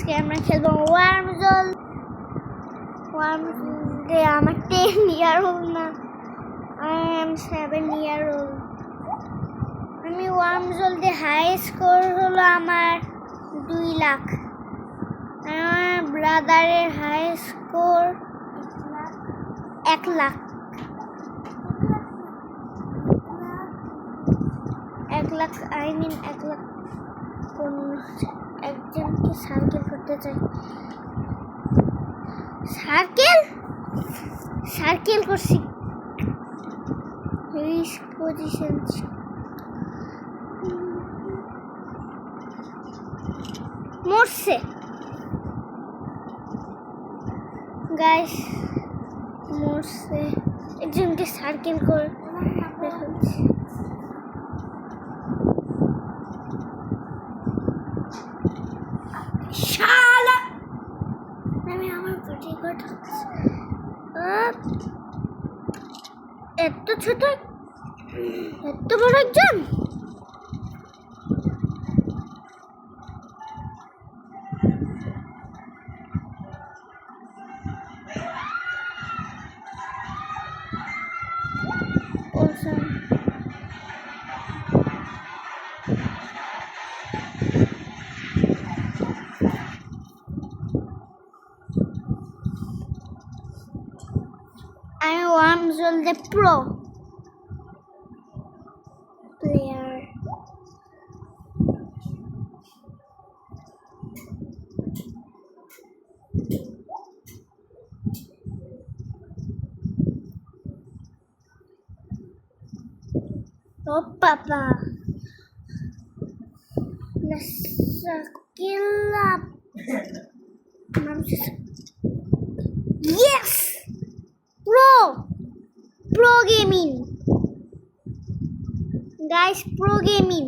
আজকে আমরা খেলবো ওয়ার্ম জল। আমার 10 ইয়ার ওল্ড না, আই এম 7 ইয়ার ওল্ড। আমি ওয়ার্ম জল দিয়ে হাই স্কোর হলো আমার 2 লাখ। আমার ব্রাদারের high score 1 lakh. 1 lakh I mean 1 lakh একজনকে সার্কেল করতে চাই। সার্কেল করছি। রিস্ক পজিশন মরছে গাইস, মরছে। একজনকে সার্কেল করে ফেলছি। শালা আমি আমার বডি গার্ড এত ছোট, এত বড় একজন। I am Wormzol the pro player. Oh papa, nasa kilap. Yes, pro gaming guys, pro gaming.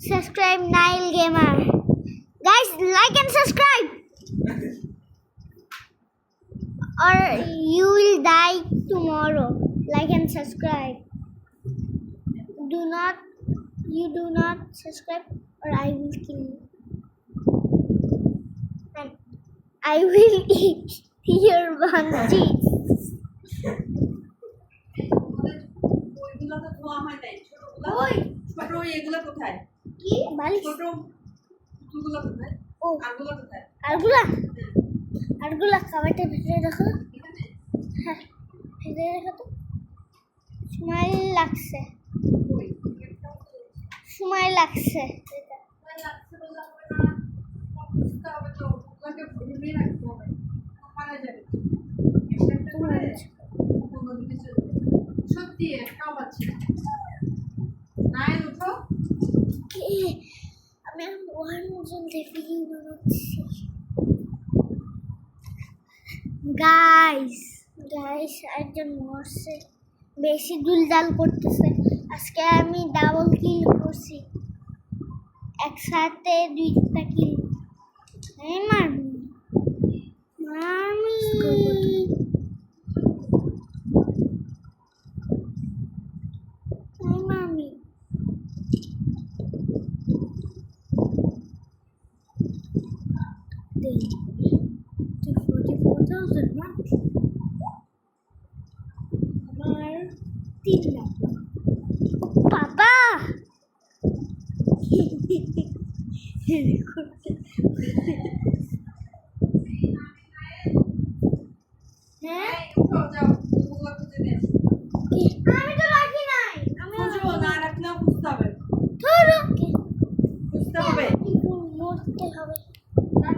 Subscribe Nile Gamer guys, like and subscribe or you will die tomorrow. Like and subscribe. You do not subscribe or I will kill you and I will eat your bungee. আরগুলা খাবারটা ভিতরে রাখো। হ্যাঁ, ভিতরে রাখো তো। সময় লাগছে। সত্যি একটাও পাচ্ছি না। উঠো, আমি ওয়ার্মজল দেখে বানাচ্ছি। গাইস একজন মরছে, বেশি দুলদাল করতেছে। আজকে আমি ডাবল কিল করছি, একসাথে 2টা কিল। এই মামি আমার 3 লাখ। বাবা হ্যাঁ, আমি তো রাখি নাই। আমি না রাখলেও বুঝতে হবে, মরতে হবে।